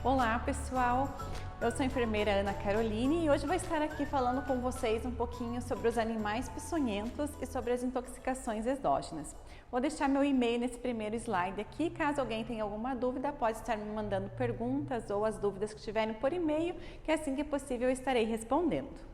Olá pessoal, eu sou a enfermeira Ana Caroline e hoje vou estar aqui falando com vocês um pouquinho sobre os animais peçonhentos e sobre as intoxicações exógenas. Vou deixar meu e-mail nesse primeiro slide aqui, caso alguém tenha alguma dúvida pode estar me mandando perguntas ou as dúvidas que tiverem por e-mail, que assim que possível eu estarei respondendo.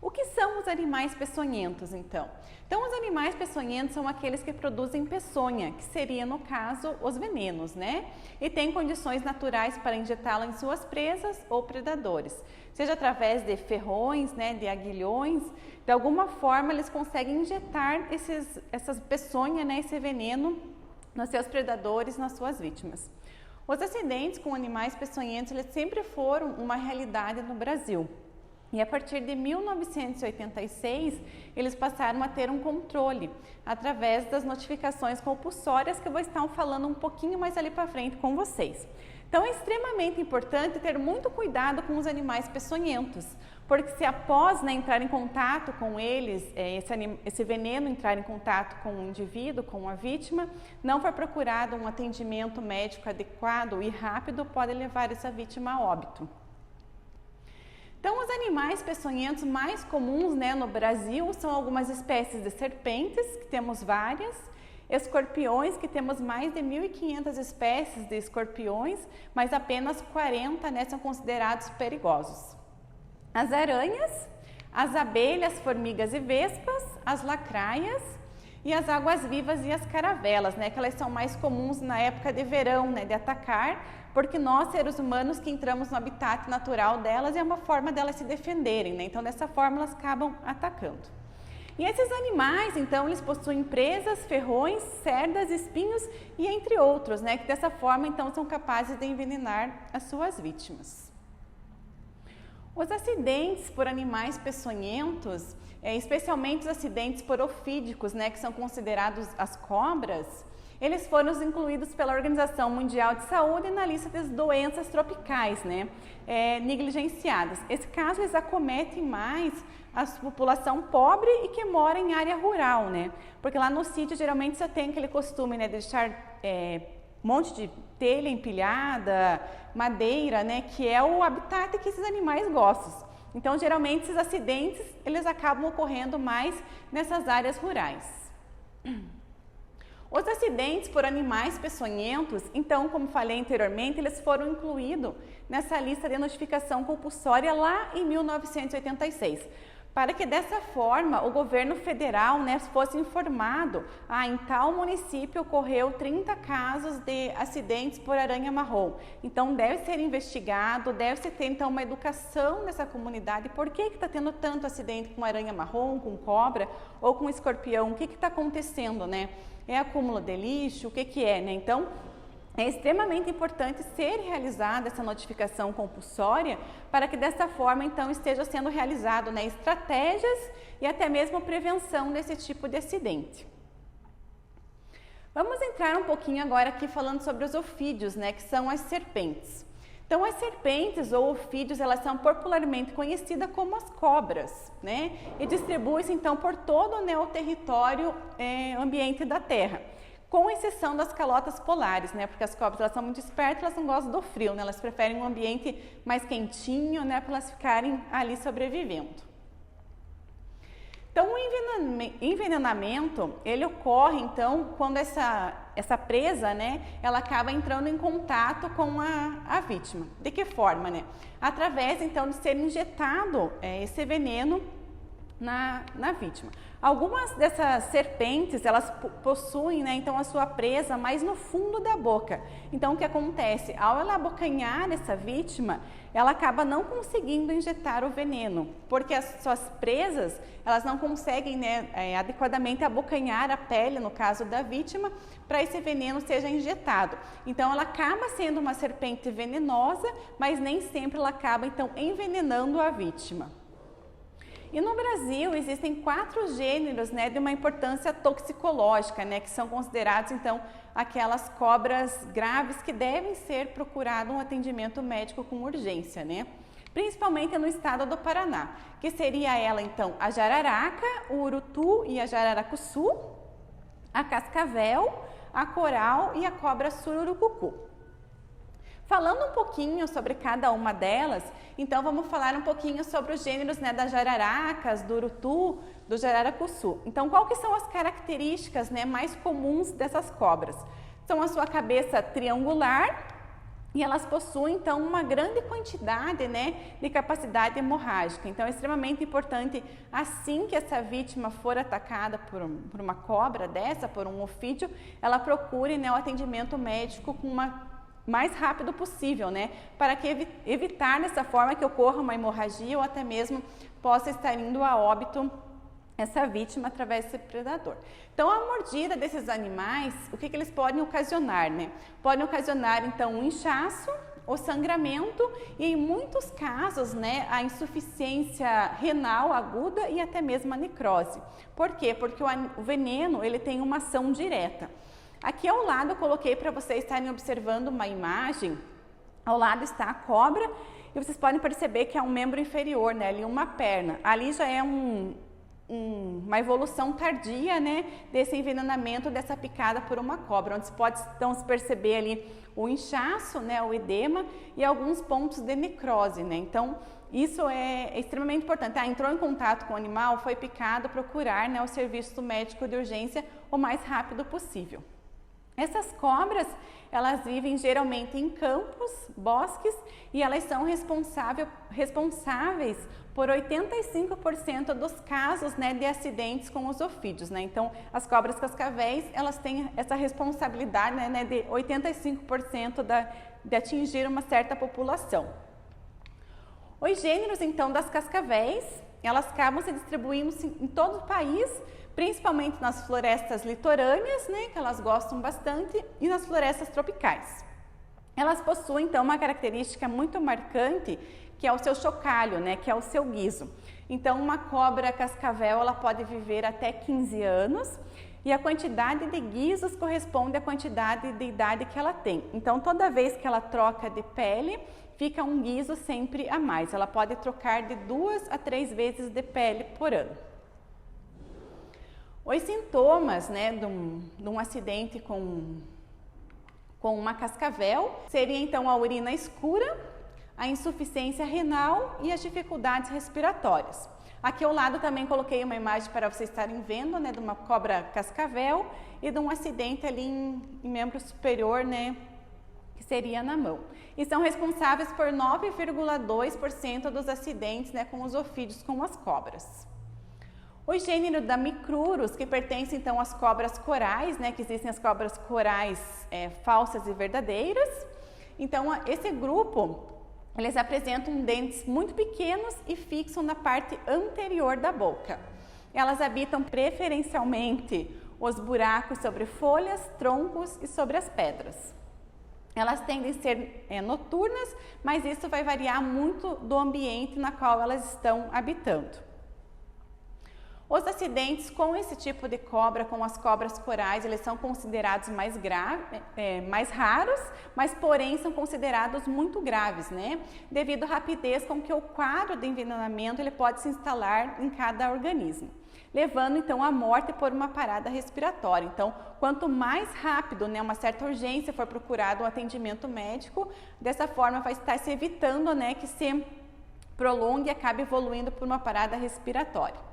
O que são os animais peçonhentos, então? Então, os animais peçonhentos são aqueles que produzem peçonha, que seria, no caso, os venenos, né? E têm condições naturais para injetá-la em suas presas ou predadores. Seja através de ferrões, né, de aguilhões, de alguma forma eles conseguem injetar essas peçonha, né, esse veneno nos seus predadores, nas suas vítimas. Os acidentes com animais peçonhentos, eles sempre foram uma realidade no Brasil. E a partir de 1986, eles passaram a ter um controle através das notificações compulsórias que eu vou estar falando um pouquinho mais ali para frente com vocês. Então é extremamente importante ter muito cuidado com os animais peçonhentos, porque se após entrar em contato com eles, esse veneno entrar em contato com o indivíduo, com a vítima, não for procurado um atendimento médico adequado e rápido, pode levar essa vítima a óbito. Então, os animais peçonhentos mais comuns, né, no Brasil são algumas espécies de serpentes, que temos várias, escorpiões, que temos mais de 1.500 espécies de escorpiões, mas apenas 40, né, são considerados perigosos. As aranhas, as abelhas, formigas e vespas, as lacraias e as águas-vivas e as caravelas, né, que elas são mais comuns na época de verão, né, de atacar, porque nós, seres humanos, que entramos no habitat natural delas, é uma forma delas se defenderem, né? Então, dessa forma, elas acabam atacando. E esses animais, então, eles possuem presas, ferrões, cerdas, espinhos e entre outros, né? Que dessa forma, então, são capazes de envenenar as suas vítimas. Os acidentes por animais peçonhentos, especialmente os acidentes por ofídicos, né? Que são considerados as cobras, eles foram incluídos pela Organização Mundial de Saúde na lista das doenças tropicais, né, negligenciadas. Esse caso, eles acometem mais a população pobre e que mora em área rural, né, porque lá no sítio geralmente você tem aquele costume, né, de deixar um monte de telha empilhada, madeira, né, que é o habitat que esses animais gostam. Então, geralmente, esses acidentes, eles acabam ocorrendo mais nessas áreas rurais. Os acidentes por animais peçonhentos, então, como falei anteriormente, eles foram incluídos nessa lista de notificação compulsória lá em 1986, para que dessa forma o governo federal, né, fosse informado, em tal município ocorreu 30 casos de acidentes por aranha marrom, então deve ser investigado, deve-se ter então uma educação nessa comunidade, por que está tendo tanto acidente com aranha marrom, com cobra ou com escorpião, o que está acontecendo, né? É acúmulo de lixo, o que é, né? Então, é extremamente importante ser realizada essa notificação compulsória para que dessa forma, então, esteja sendo realizado, né, estratégias e até mesmo prevenção desse tipo de acidente. Vamos entrar um pouquinho agora aqui falando sobre os ofídeos, né, que são as serpentes. Então, as serpentes ou ofídeos, elas são popularmente conhecidas como as cobras, né? E distribuem-se, então, por todo, né, o território ambiente da Terra, com exceção das calotas polares, né? Porque as cobras, elas são muito espertas, elas não gostam do frio, né? Elas preferem um ambiente mais quentinho, né, para elas ficarem ali sobrevivendo. Então, o envenenamento, ele ocorre, então, quando essa presa, né, ela acaba entrando em contato com a vítima. De que forma, né? Através, então, de ser injetado esse veneno na vítima. Algumas dessas serpentes, elas possuem, né, então, a sua presa mais no fundo da boca. Então, o que acontece? Ao ela abocanhar essa vítima, ela acaba não conseguindo injetar o veneno, porque as suas presas, elas não conseguem, né, adequadamente abocanhar a pele, no caso da vítima, para esse veneno seja injetado. Então, ela acaba sendo uma serpente venenosa, mas nem sempre ela acaba, então, envenenando a vítima. E no Brasil existem 4 gêneros, né, de uma importância toxicológica, né, que são considerados então aquelas cobras graves que devem ser procurado um atendimento médico com urgência, né? Principalmente no estado do Paraná, que seria ela então a jararaca, o urutu e a jararacuçu, a cascavel, a coral e a cobra sururucucu. Falando um pouquinho sobre cada uma delas, então vamos falar um pouquinho sobre os gêneros, né, das jararacas, do urutu, do jararacuçu. Então, qual que são as características, né, mais comuns dessas cobras? São a sua cabeça triangular e elas possuem, então, uma grande quantidade, né, de capacidade hemorrágica. Então, é extremamente importante, assim que essa vítima for atacada por uma cobra dessa, por um ofídeo, ela procure, né, o atendimento médico com mais rápido possível, né? Para que evitar dessa forma que ocorra uma hemorragia ou até mesmo possa estar indo a óbito essa vítima através desse predador. Então, a mordida desses animais, o que eles podem ocasionar, né? Podem ocasionar, então, um inchaço, o sangramento e, em muitos casos, né, a insuficiência renal aguda e até mesmo a necrose. Por quê? Porque o veneno, ele tem uma ação direta. Aqui ao lado eu coloquei para vocês estarem observando uma imagem. Ao lado está a cobra e vocês podem perceber que é um membro inferior, né? Ali uma perna. Ali já é uma evolução tardia, né? Desse envenenamento, dessa picada por uma cobra, onde se pode então se perceber ali o inchaço, né? O edema e alguns pontos de necrose, né? Então isso é extremamente importante. Entrou em contato com o animal, foi picado, procurar, né, o serviço médico de urgência o mais rápido possível. Essas cobras, elas vivem geralmente em campos, bosques e elas são responsáveis por 85% dos casos, né, de acidentes com os ofídeos, né? Então, as cobras cascavéis, elas têm essa responsabilidade, né, de 85% de atingir uma certa população. Os gêneros, então, das cascavéis, elas acabam se distribuindo em todo o país, principalmente nas florestas litorâneas, né, que elas gostam bastante, e nas florestas tropicais. Elas possuem, então, uma característica muito marcante, que é o seu chocalho, né, que é o seu guiso. Então, uma cobra cascavel, ela pode viver até 15 anos, e a quantidade de guizos corresponde à quantidade de idade que ela tem. Então, toda vez que ela troca de pele, fica um guizo sempre a mais. Ela pode trocar de 2 a 3 vezes de pele por ano. Os sintomas, né, de um acidente com uma cascavel seria então a urina escura, a insuficiência renal e as dificuldades respiratórias. Aqui ao lado também coloquei uma imagem para vocês estarem vendo, né, de uma cobra cascavel e de um acidente ali em membro superior, né, que seria na mão. E são responsáveis por 9,2% dos acidentes, né, com os ofídeos com as cobras. O gênero da Micrurus, que pertence então às cobras corais, né, que existem as cobras corais falsas e verdadeiras. Então, esse grupo, eles apresentam dentes muito pequenos e fixam na parte anterior da boca. Elas habitam preferencialmente os buracos sobre folhas, troncos e sobre as pedras. Elas tendem a ser noturnas, mas isso vai variar muito do ambiente na qual elas estão habitando. Os acidentes com esse tipo de cobra, com as cobras corais, eles são considerados mais raros, mas porém são considerados muito graves, né? Devido à rapidez com que o quadro de envenenamento ele pode se instalar em cada organismo, levando então à morte por uma parada respiratória. Então, quanto mais rápido, né, uma certa urgência for procurado um atendimento médico, dessa forma vai estar se evitando, né, que se prolongue e acabe evoluindo por uma parada respiratória.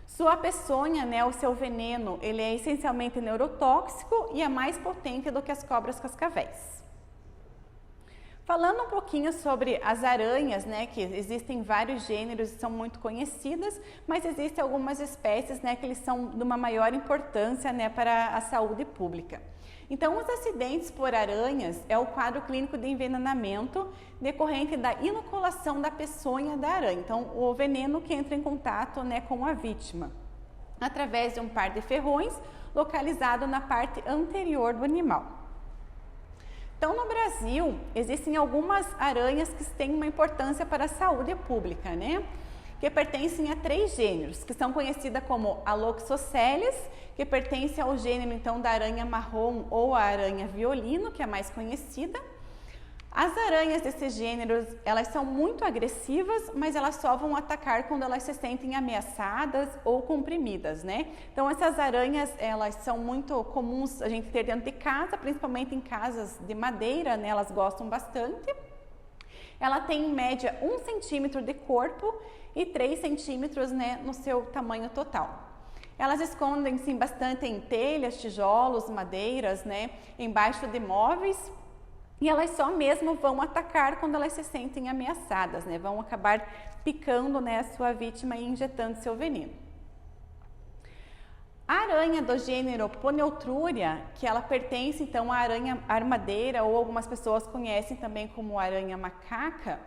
Sua peçonha, né, o seu veneno, ele é essencialmente neurotóxico e é mais potente do que as cobras cascavéis. Falando um pouquinho sobre as aranhas, né, que existem vários gêneros e são muito conhecidas, mas existem algumas espécies, né, que eles são de uma maior importância, né, para a saúde pública. Então, os acidentes por aranhas é o quadro clínico de envenenamento decorrente da inoculação da peçonha da aranha. Então, o veneno que entra em contato, né, com a vítima, através de um par de ferrões localizado na parte anterior do animal. Então, no Brasil, existem algumas aranhas que têm uma importância para a saúde pública, né? Que pertencem a 3 gêneros, que são conhecidas como a Loxosceles, que pertence ao gênero então da aranha marrom ou a aranha violino, que é a mais conhecida. As aranhas desse gênero, elas são muito agressivas, mas elas só vão atacar quando elas se sentem ameaçadas ou comprimidas, né? Então essas aranhas, elas são muito comuns a gente ter dentro de casa, principalmente em casas de madeira, né? Elas gostam bastante. Ela tem em média 1 centímetro de corpo e 3 centímetros, né, no seu tamanho total. Elas escondem-se bastante em telhas, tijolos, madeiras, né, embaixo de móveis. E elas só mesmo vão atacar quando elas se sentem ameaçadas, né? Vão acabar picando, né, a sua vítima e injetando seu veneno. A aranha do gênero Poneutrúria, que ela pertence então à aranha armadeira, ou algumas pessoas conhecem também como aranha macaca.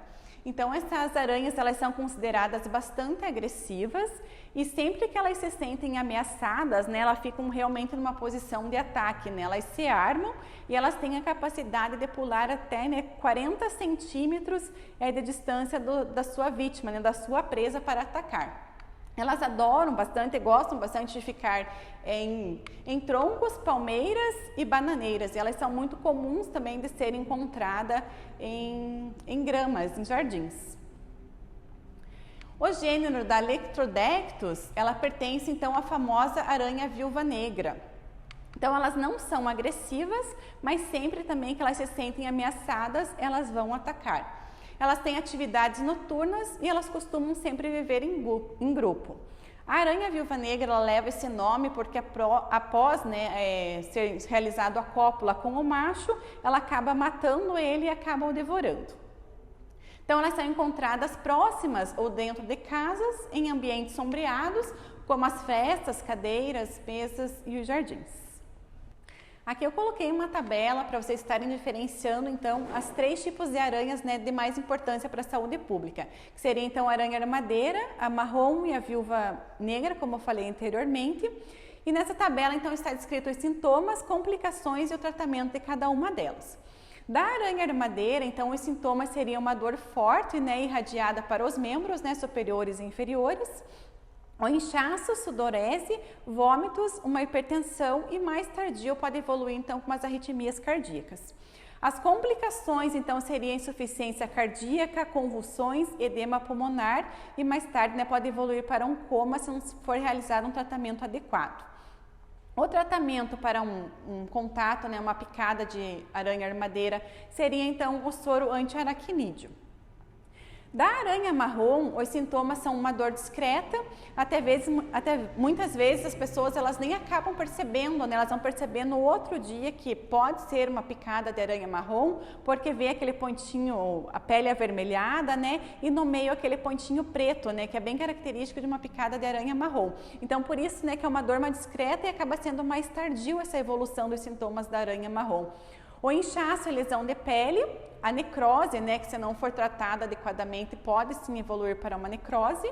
Então essas aranhas, elas são consideradas bastante agressivas e sempre que elas se sentem ameaçadas, né, elas ficam realmente numa posição de ataque, né? Elas se armam e elas têm a capacidade de pular até, né, 40 centímetros de distância da sua vítima, né, da sua presa para atacar. Elas adoram bastante, gostam bastante de ficar em troncos, palmeiras e bananeiras. E elas são muito comuns também de serem encontradas em gramas, em jardins. O gênero da Lectrodectus, ela pertence então à famosa aranha viúva negra. Então elas não são agressivas, mas sempre também que elas se sentem ameaçadas, elas vão atacar. Elas têm atividades noturnas e elas costumam sempre viver em grupo. A aranha viúva negra, ela leva esse nome porque após, né, ser realizado a cópula com o macho, ela acaba matando ele e acaba o devorando. Então elas são encontradas próximas ou dentro de casas, em ambientes sombreados, como as festas, cadeiras, mesas e os jardins. Aqui eu coloquei uma tabela para vocês estarem diferenciando então as 3 tipos de aranhas, né, de mais importância para a saúde pública, que seria então a aranha armadeira, a marrom e a viúva negra, como eu falei anteriormente. E nessa tabela então está descrito os sintomas, complicações e o tratamento de cada uma delas. Da aranha armadeira, então os sintomas seriam uma dor forte, né, irradiada para os membros, né, superiores e inferiores, o inchaço, sudorese, vômitos, uma hipertensão e mais tardio pode evoluir então com umas arritmias cardíacas. As complicações então seriam insuficiência cardíaca, convulsões, edema pulmonar e mais tarde, né, pode evoluir para um coma se não for realizado um tratamento adequado. O tratamento para um contato, né, uma picada de aranha armadeira seria então o soro anti-aracnídeo. Da aranha marrom, os sintomas são uma dor discreta, até muitas vezes as pessoas elas nem acabam percebendo, né? Elas vão perceber no outro dia que pode ser uma picada de aranha marrom, porque vê aquele pontinho, a pele avermelhada, né? E no meio aquele pontinho preto, né? Que é bem característico de uma picada de aranha marrom. Então por isso, né, que é uma dor mais discreta e acaba sendo mais tardio essa evolução dos sintomas da aranha marrom. O inchaço, a lesão de pele, a necrose, né, que se não for tratada adequadamente pode sim evoluir para uma necrose,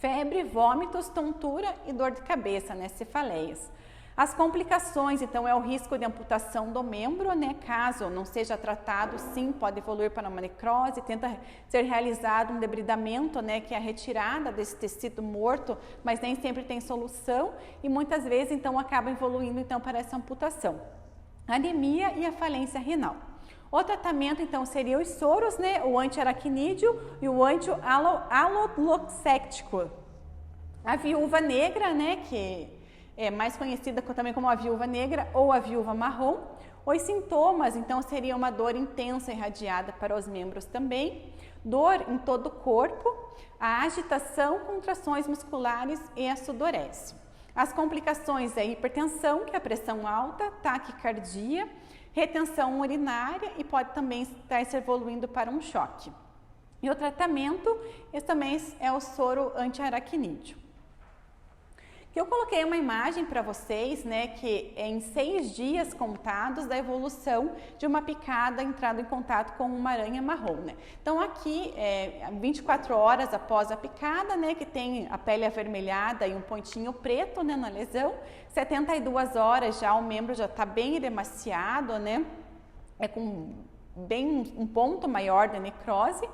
febre, vômitos, tontura e dor de cabeça, né, cefaleias. As complicações, então, é o risco de amputação do membro, né, caso não seja tratado, sim, pode evoluir para uma necrose, tenta ser realizado um debridamento, né, que é a retirada desse tecido morto, mas nem sempre tem solução e muitas vezes, então, acaba evoluindo, então, para essa amputação. Anemia e a falência renal. O tratamento, então, seria os soros, né, o anti-aracnídeo e o anti-aloxético. A viúva negra, né, que é mais conhecida também como a viúva negra ou a viúva marrom. Os sintomas, então, seriam uma dor intensa irradiada para os membros também, dor em todo o corpo, a agitação, contrações musculares e a sudorese. As complicações é a hipertensão, que é a pressão alta, taquicardia, retenção urinária e pode também estar se evoluindo para um choque. E o tratamento, esse também é o soro anti-aracnídeo. Eu coloquei uma imagem para vocês, né, que é em 6 dias contados da evolução de uma picada entrando em contato com uma aranha marrom, né? Então aqui, 24 horas após a picada, né, que tem a pele avermelhada e um pontinho preto, né, na lesão, 72 horas já o membro já está bem edemaciado, né, com bem um ponto maior da necrose.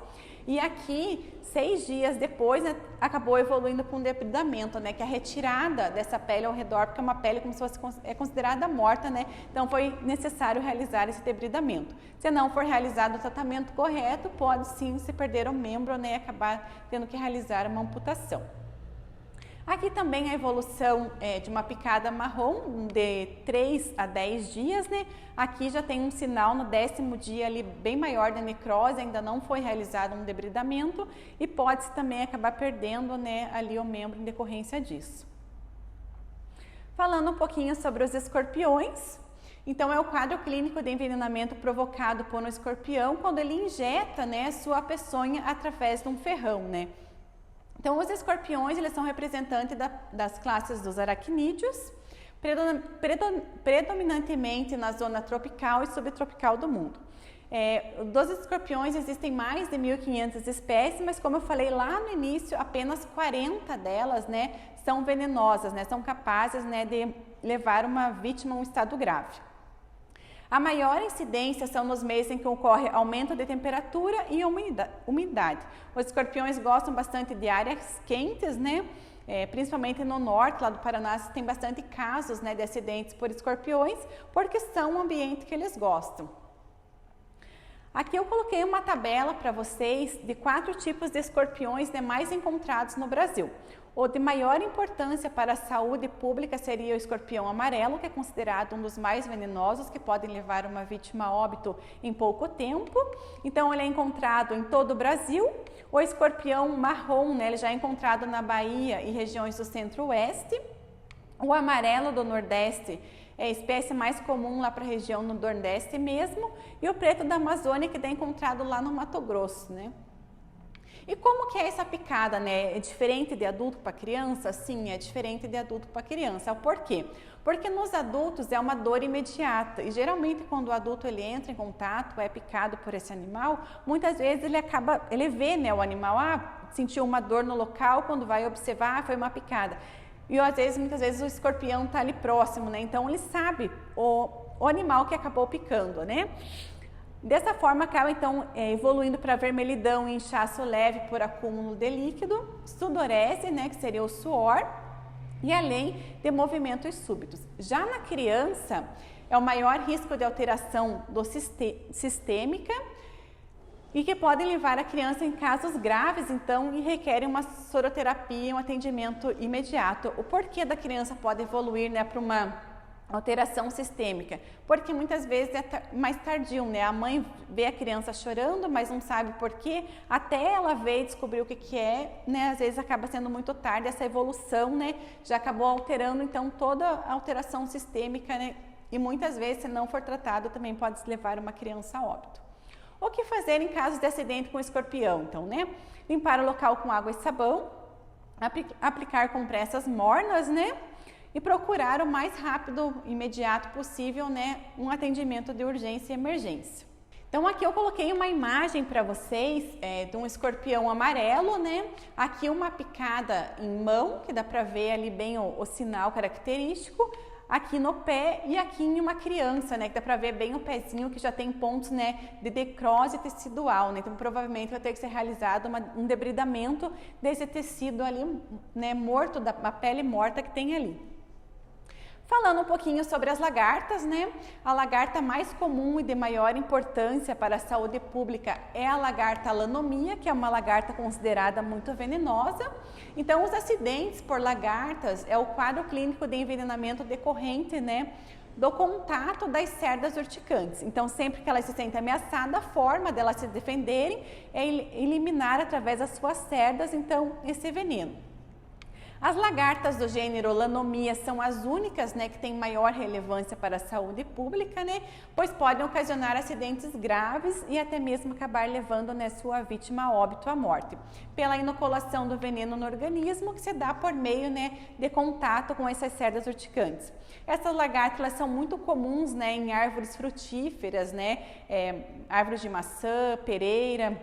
E aqui, 6 dias depois, né, acabou evoluindo para um debridamento, né, que é a retirada dessa pele ao redor, porque é uma pele como se fosse considerada morta, né, então foi necessário realizar esse debridamento. Se não for realizado o tratamento correto, pode sim se perder o membro, né, e acabar tendo que realizar uma amputação. Aqui também a evolução de uma picada marrom de 3 a 10 dias, né? Aqui já tem um sinal no 10º dia ali bem maior da necrose, ainda não foi realizado um debridamento e pode-se também acabar perdendo, né, ali o membro em decorrência disso. Falando um pouquinho sobre os escorpiões, então é o quadro clínico de envenenamento provocado por um escorpião quando ele injeta, né, sua peçonha através de um ferrão, né? Então, os escorpiões, eles são representantes das classes dos aracnídeos, predominantemente na zona tropical e subtropical do mundo. Dos escorpiões existem mais de 1.500 espécies, mas como eu falei lá no início, apenas 40 delas, né, são venenosas, né, são capazes, né, de levar uma vítima a um estado grave. A maior incidência são nos meses em que ocorre aumento de temperatura e umidade. Os escorpiões gostam bastante de áreas quentes, né? Principalmente no norte, lá do Paraná, tem bastante casos, né, de acidentes por escorpiões, porque são um ambiente que eles gostam. Aqui eu coloquei uma tabela para vocês de 4 tipos de escorpiões, né, mais encontrados no Brasil. O de maior importância para a saúde pública seria o escorpião amarelo, que é considerado um dos mais venenosos, que podem levar uma vítima a óbito em pouco tempo. Então, ele é encontrado em todo o Brasil. O escorpião marrom, né, ele já é encontrado na Bahia e regiões do centro-oeste. O amarelo do Nordeste é a espécie mais comum lá para a região do Nordeste mesmo. E o preto da Amazônia, que é encontrado lá no Mato Grosso, né? E como que é essa picada, né? É diferente de adulto para criança? Sim, é diferente de adulto para criança. Por quê? Porque nos adultos é uma dor imediata e geralmente quando o adulto ele entra em contato, é picado por esse animal, muitas vezes ele vê, né, o animal, sentiu uma dor no local, quando vai observar, foi uma picada. E às vezes, muitas vezes o escorpião está ali próximo, né? Então ele sabe o animal que acabou picando, né? Dessa forma, acaba então evoluindo para vermelhidão e inchaço leve por acúmulo de líquido, sudorese, né, que seria o suor, e além de movimentos súbitos. Já na criança, é o maior risco de alteração sistêmica e que pode levar a criança em casos graves, então, e requerem uma soroterapia e um atendimento imediato. O porquê da criança pode evoluir, né, para uma alteração sistêmica, porque muitas vezes é mais tardio, né? A mãe vê a criança chorando, mas não sabe por quê, até ela ver e descobrir o que é, né? Às vezes acaba sendo muito tarde, essa evolução, né? Já acabou alterando, então, toda a alteração sistêmica, né? E muitas vezes, se não for tratado, também pode levar uma criança a óbito. O que fazer em caso de acidente com escorpião? Então, né? Limpar o local com água e sabão, aplicar compressas mornas, né? E procurar o mais rápido, imediato possível, né, um atendimento de urgência e emergência. Então aqui eu coloquei uma imagem para vocês de um escorpião amarelo, né? Aqui uma picada em mão, que dá para ver ali bem o sinal característico, aqui no pé e aqui em uma criança, né, que dá para ver bem o pezinho que já tem pontos, né, de necrose tecidual, né? Então provavelmente vai ter que ser realizado um debridamento desse tecido ali, né, morto, da pele morta que tem ali. Falando um pouquinho sobre as lagartas, né? A lagarta mais comum e de maior importância para a saúde pública é a lagarta lanomia, que é uma lagarta considerada muito venenosa. Então, os acidentes por lagartas é o quadro clínico de envenenamento decorrente, né, do contato das cerdas urticantes. Então, sempre que elas se sentem ameaçadas, a forma delas se defenderem é eliminar através das suas cerdas, então, esse veneno. As lagartas do gênero Lanomia são as únicas, né, que têm maior relevância para a saúde pública, né, pois podem ocasionar acidentes graves e até mesmo acabar levando, né, sua vítima a óbito, à morte, pela inoculação do veneno no organismo que se dá por meio, né, de contato com essas cerdas urticantes. Essas lagartas elas são muito comuns, né, em árvores frutíferas, né, árvores de maçã, pereira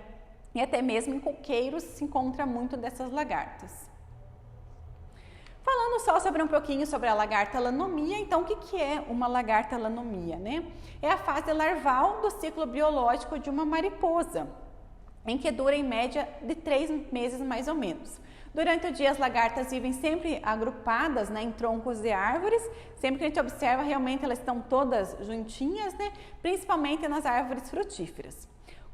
e até mesmo em coqueiros se encontra muito dessas lagartas. Falando só sobre um pouquinho sobre a lagarta lanomia, então o que é uma lagarta lanomia, né? É a fase larval do ciclo biológico de uma mariposa. em que dura em média de 3 meses mais ou menos. Durante o dia, as lagartas vivem sempre agrupadas, né, em troncos de árvores. Sempre que a gente observa, realmente elas estão todas juntinhas, né, principalmente nas árvores frutíferas.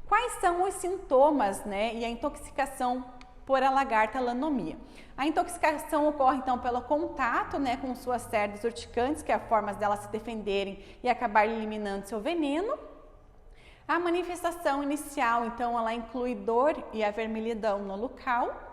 Quais são os sintomas, né, e a intoxicação por a lagarta lanomia? A intoxicação ocorre, então, pelo contato, né, com suas cerdas urticantes, que é a forma delas se defenderem e acabar eliminando seu veneno. A manifestação inicial, então, ela inclui dor e avermelhidão no local.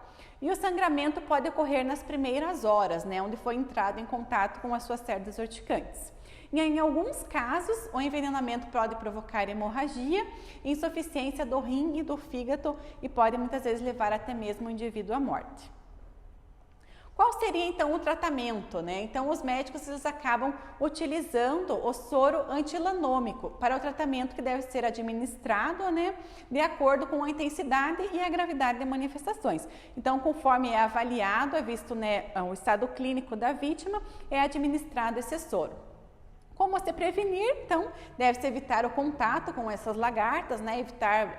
E o sangramento pode ocorrer nas primeiras horas, né, onde foi entrado em contato com as suas cerdas urticantes. E em alguns casos, o envenenamento pode provocar hemorragia, insuficiência do rim e do fígado e pode muitas vezes levar até mesmo o indivíduo à morte. Qual seria então o tratamento, né? Então os médicos eles acabam utilizando o soro antilanômico para o tratamento que deve ser administrado, né, de acordo com a intensidade e a gravidade de manifestações. Então, conforme é avaliado, é visto, né, o estado clínico da vítima, é administrado esse soro. Como se prevenir? Então, deve-se evitar o contato com essas lagartas, né, evitar...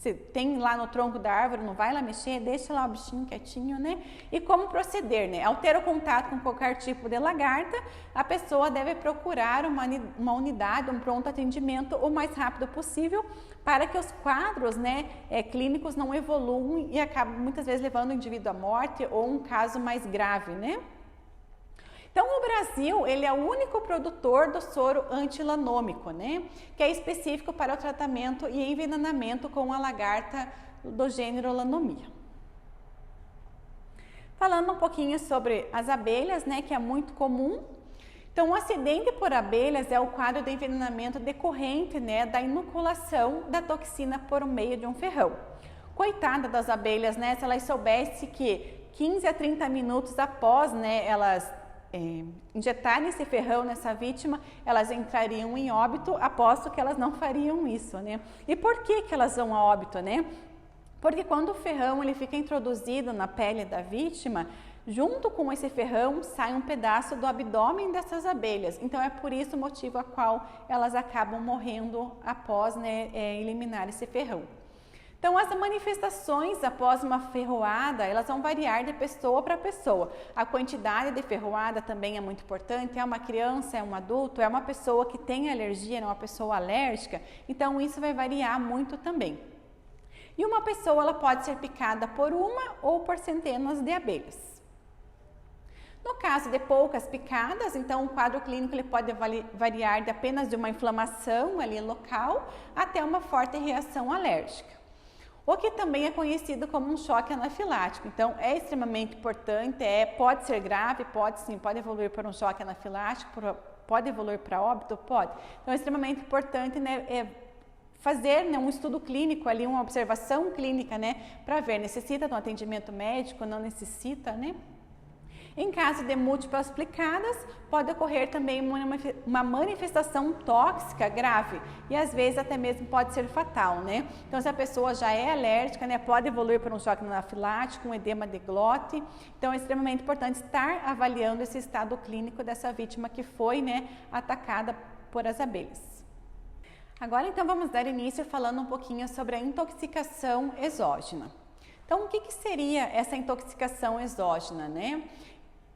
Se tem lá no tronco da árvore, não vai lá mexer, deixa lá o bichinho quietinho, né? E como proceder, né? Ao ter o contato com qualquer tipo de lagarta, a pessoa deve procurar uma unidade, um pronto atendimento o mais rápido possível para que os quadros, né, clínicos não evoluam e acabem muitas vezes levando o indivíduo à morte ou um caso mais grave, né? Então, o Brasil, ele é o único produtor do soro antilanômico, né? Que é específico para o tratamento e envenenamento com a lagarta do gênero Lanomia. Falando um pouquinho sobre as abelhas, né? Que é muito comum. Então, o acidente por abelhas é o quadro de envenenamento decorrente, né? Da inoculação da toxina por meio de um ferrão. Coitada das abelhas, né? Se elas soubessem que 15 a 30 minutos após, né? Elas injetarem esse ferrão nessa vítima, elas entrariam em óbito, aposto que elas não fariam isso, né? E por que elas vão a óbito, né? Porque quando o ferrão ele fica introduzido na pele da vítima, junto com esse ferrão sai um pedaço do abdômen dessas abelhas. Então é por isso o motivo a qual elas acabam morrendo após, né, eliminar esse ferrão. Então, as manifestações após uma ferroada, elas vão variar de pessoa para pessoa. A quantidade de ferroada também é muito importante. É uma criança, é um adulto, é uma pessoa que tem alergia, é uma pessoa alérgica. Então, isso vai variar muito também. E uma pessoa ela pode ser picada por uma ou por centenas de abelhas. No caso de poucas picadas, então o quadro clínico ele pode variar de apenas de uma inflamação ali local até uma forte reação alérgica. O que também é conhecido como um choque anafilático. Então, é extremamente importante, pode ser grave, pode evoluir para um choque anafilático, pode evoluir para óbito, pode. Então, é extremamente importante, né, fazer, né, um estudo clínico ali, uma observação clínica, né, para ver, necessita de um atendimento médico, não necessita, né? Em caso de múltiplas picadas, pode ocorrer também uma manifestação tóxica grave e às vezes até mesmo pode ser fatal, né? Então, se a pessoa já é alérgica, né, pode evoluir para um choque anafilático, um edema de glote. Então, é extremamente importante estar avaliando esse estado clínico dessa vítima que foi, né, atacada por as abelhas. Agora, então, vamos dar início falando um pouquinho sobre a intoxicação exógena. Então, o que seria essa intoxicação exógena, né?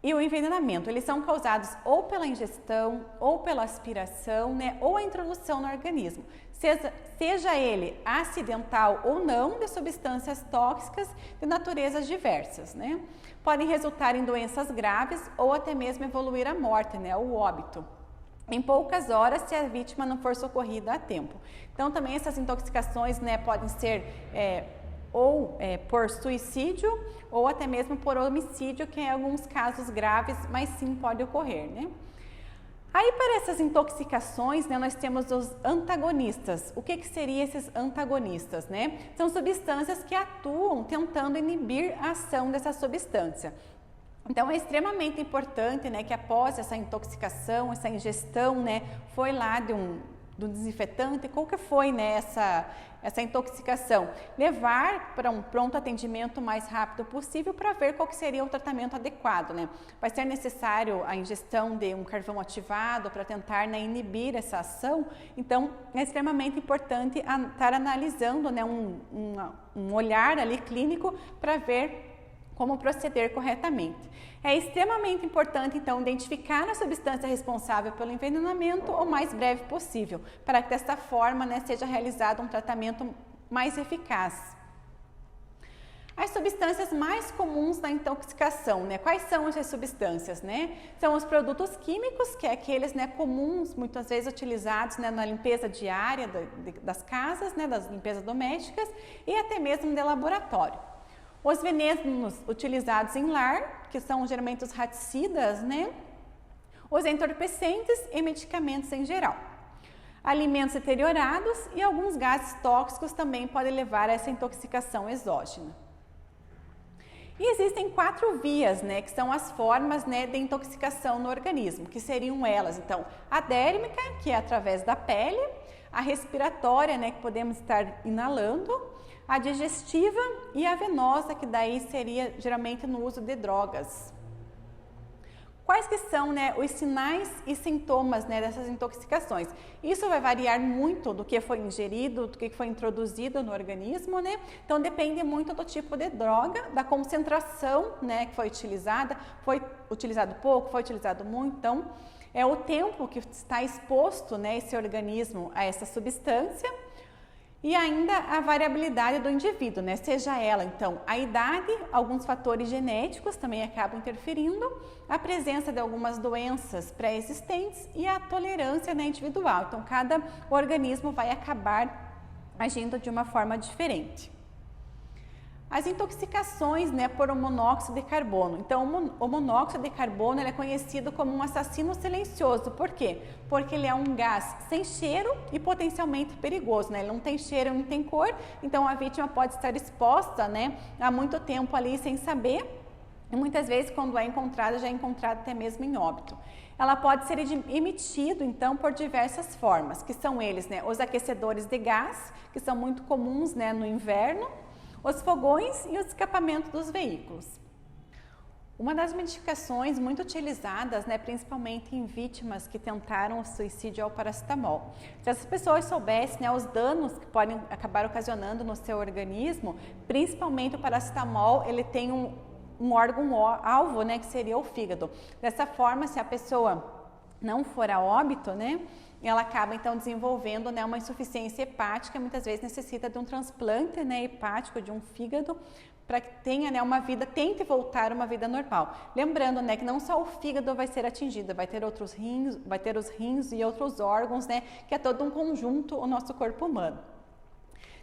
E o envenenamento, eles são causados ou pela ingestão, ou pela aspiração, né, ou a introdução no organismo, seja ele acidental ou não, de substâncias tóxicas de naturezas diversas, né? Podem resultar em doenças graves ou até mesmo evoluir à morte, né, o óbito, em poucas horas se a vítima não for socorrida a tempo. Então, também essas intoxicações, né, podem ser por suicídio ou até mesmo por homicídio, que em alguns casos graves, mas sim pode ocorrer, né? Aí, para essas intoxicações, né, nós temos os antagonistas. O que seriam esses antagonistas, né? São substâncias que atuam tentando inibir a ação dessa substância. Então, é extremamente importante, né, que após essa intoxicação, essa ingestão, né, foi lá de do desinfetante, qual que foi, né, essa intoxicação? Levar para um pronto atendimento o mais rápido possível para ver qual que seria o tratamento adequado, né? Vai ser necessário a ingestão de um carvão ativado para tentar, né, inibir essa ação. Então, é extremamente importante estar analisando, né, um olhar ali clínico para ver como proceder corretamente. É extremamente importante, então, identificar a substância responsável pelo envenenamento o mais breve possível, para que desta forma, né, seja realizado um tratamento mais eficaz. As substâncias mais comuns na intoxicação, né? Quais são essas substâncias, né? São os produtos químicos, que é aqueles, né, comuns, muitas vezes utilizados, né, na limpeza diária das casas, né, das limpezas domésticas e até mesmo de laboratório. Os venenos utilizados em lar, que são geralmente os raticidas, né? Os entorpecentes e medicamentos em geral. Alimentos deteriorados e alguns gases tóxicos também podem levar a essa intoxicação exógena. E existem 4 vias, né, que são as formas, né, de intoxicação no organismo, que seriam elas, então, a dérmica, que é através da pele, a respiratória, né, que podemos estar inalando, a digestiva e a venosa, que daí seria geralmente no uso de drogas. Quais que são, né, os sinais e sintomas, né, dessas intoxicações? Isso vai variar muito do que foi ingerido, do que foi introduzido no organismo, né? Então depende muito do tipo de droga, da concentração, né, que foi utilizado pouco, foi utilizado muito, então é o tempo que está exposto, né, esse organismo a essa substância. E ainda a variabilidade do indivíduo, né? Seja ela, então, a idade, alguns fatores genéticos também acabam interferindo, a presença de algumas doenças pré-existentes e a tolerância, né, individual. Então, cada organismo vai acabar agindo de uma forma diferente. As intoxicações, né, por o monóxido de carbono. Então, o monóxido de carbono ele é conhecido como um assassino silencioso. Por quê? Porque ele é um gás sem cheiro e potencialmente perigoso, né? Ele não tem cheiro, não tem cor, então a vítima pode estar exposta, né, há muito tempo ali sem saber. E muitas vezes, quando é encontrada, já é encontrada até mesmo em óbito. Ela pode ser emitido, então, por diversas formas, que são eles, né, os aquecedores de gás, que são muito comuns, né, no inverno, os fogões e o escapamento dos veículos. Uma das medicações muito utilizadas, né, principalmente em vítimas que tentaram o suicídio, é o paracetamol. Se as pessoas soubessem, né, os danos que podem acabar ocasionando no seu organismo, principalmente o paracetamol, ele tem um órgão-alvo, né, que seria o fígado. Dessa forma, se a pessoa não for a óbito, né, ela acaba então desenvolvendo, né, uma insuficiência hepática, muitas vezes necessita de um transplante, né, hepático de um fígado para que tenha, né, uma vida, tente voltar a uma vida normal. Lembrando, né, que não só o fígado vai ser atingido, vai ter outros rins, vai ter os rins e outros órgãos, né, que é todo um conjunto o nosso corpo humano.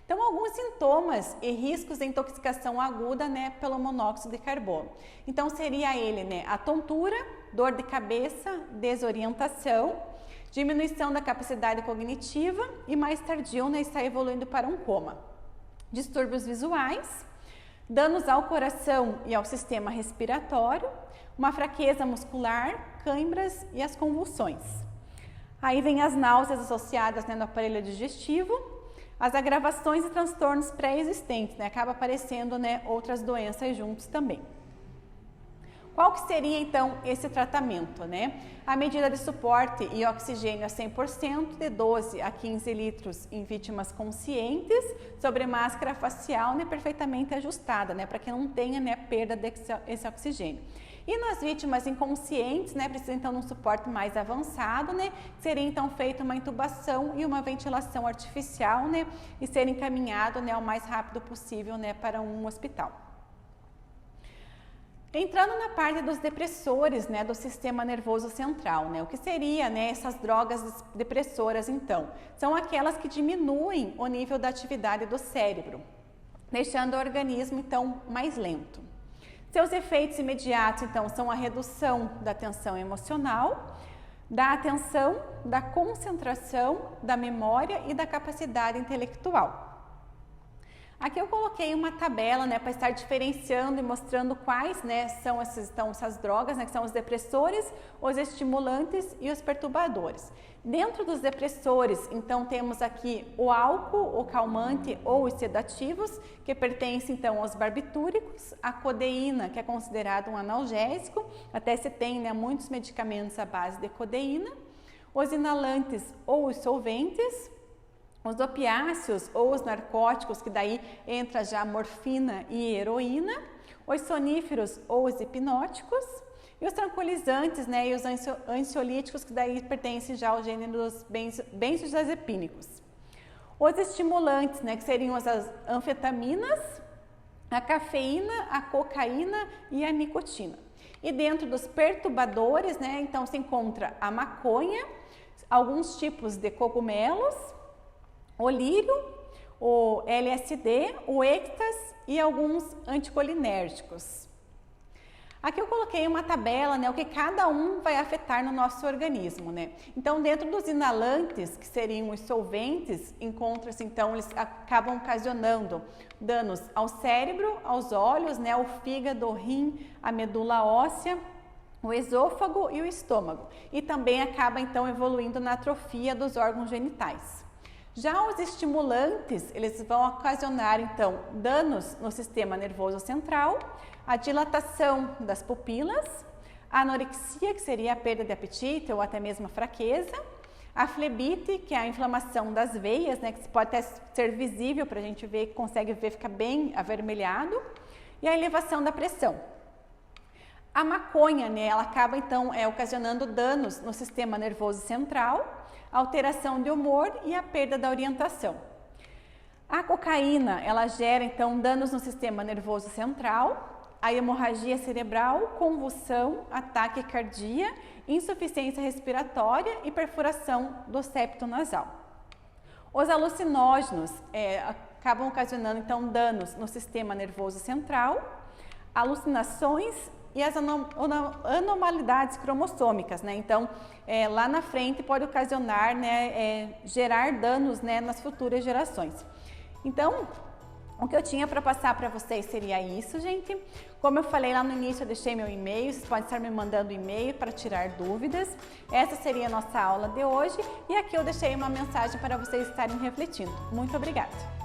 Então, alguns sintomas e riscos de intoxicação aguda, né, pelo monóxido de carbono. Então, seria ele, né, a tontura, dor de cabeça, desorientação, diminuição da capacidade cognitiva e mais tardio, né, está evoluindo para um coma. Distúrbios visuais, danos ao coração e ao sistema respiratório, uma fraqueza muscular, câimbras e as convulsões. Aí vem as náuseas associadas, né, no aparelho digestivo, as agravações e transtornos pré-existentes, né, acaba aparecendo, né, outras doenças juntos também. Qual que seria, então, esse tratamento, né? A medida de suporte e oxigênio a 100%, de 12 a 15 litros em vítimas conscientes, sobre máscara facial, né, perfeitamente ajustada, né, para que não tenha, né, perda desse oxigênio. E nas vítimas inconscientes, né, precisa então de um suporte mais avançado, né, seria então feita uma intubação e uma ventilação artificial, né, e ser encaminhado, né, o mais rápido possível, né, para um hospital. Entrando na parte dos depressores, né, do sistema nervoso central, né, o que seria, né, essas drogas depressoras, então? São aquelas que diminuem o nível da atividade do cérebro, deixando o organismo, então, mais lento. Seus efeitos imediatos, então, são a redução da tensão emocional, da atenção, da concentração, da memória e da capacidade intelectual. Aqui eu coloquei uma tabela, né, para estar diferenciando e mostrando quais, né, são essas drogas, né, que são os depressores, os estimulantes e os perturbadores. Dentro dos depressores, então, temos aqui o álcool, o calmante ou os sedativos, que pertencem, então, aos barbitúricos, a codeína, que é considerado um analgésico, até se tem, né, muitos medicamentos à base de codeína, os inalantes ou os solventes, os opiáceos ou os narcóticos, que daí entra já morfina e heroína, os soníferos ou os hipnóticos, e os tranquilizantes, né, e os ansiolíticos, que daí pertencem já ao gênero dos benzodiazepínicos. Os estimulantes, né, que seriam as anfetaminas, a cafeína, a cocaína e a nicotina. E dentro dos perturbadores, né, então se encontra a maconha, alguns tipos de cogumelos, o lírio, o LSD, o êxtase e alguns anticolinérgicos. Aqui eu coloquei uma tabela, né, o que cada um vai afetar no nosso organismo, né? Então, dentro dos inalantes, que seriam os solventes, encontra-se, então, eles acabam ocasionando danos ao cérebro, aos olhos, né, ao fígado, ao rim, à medula óssea, o esôfago e o estômago. E também acaba, então, evoluindo na atrofia dos órgãos genitais. Já os estimulantes, eles vão ocasionar, então, danos no sistema nervoso central, a dilatação das pupilas, a anorexia, que seria a perda de apetite ou até mesmo a fraqueza, a flebite, que é a inflamação das veias, né, que pode até ser visível para a gente ver, consegue ver, fica bem avermelhado, e a elevação da pressão. A maconha, né, ela acaba, então, ocasionando danos no sistema nervoso central, alteração de humor e a perda da orientação. A cocaína, ela gera, então, danos no sistema nervoso central, a hemorragia cerebral, convulsão, ataque cardíaco, insuficiência respiratória e perfuração do septo nasal. Os alucinógenos acabam ocasionando, então, danos no sistema nervoso central, alucinações e as anormalidades cromossômicas, né? Então, lá na frente pode ocasionar, né, gerar danos, né, nas futuras gerações. Então, o que eu tinha para passar para vocês seria isso, gente. Como eu falei lá no início, eu deixei meu e-mail, vocês podem estar me mandando e-mail para tirar dúvidas. Essa seria a nossa aula de hoje e aqui eu deixei uma mensagem para vocês estarem refletindo. Muito obrigada!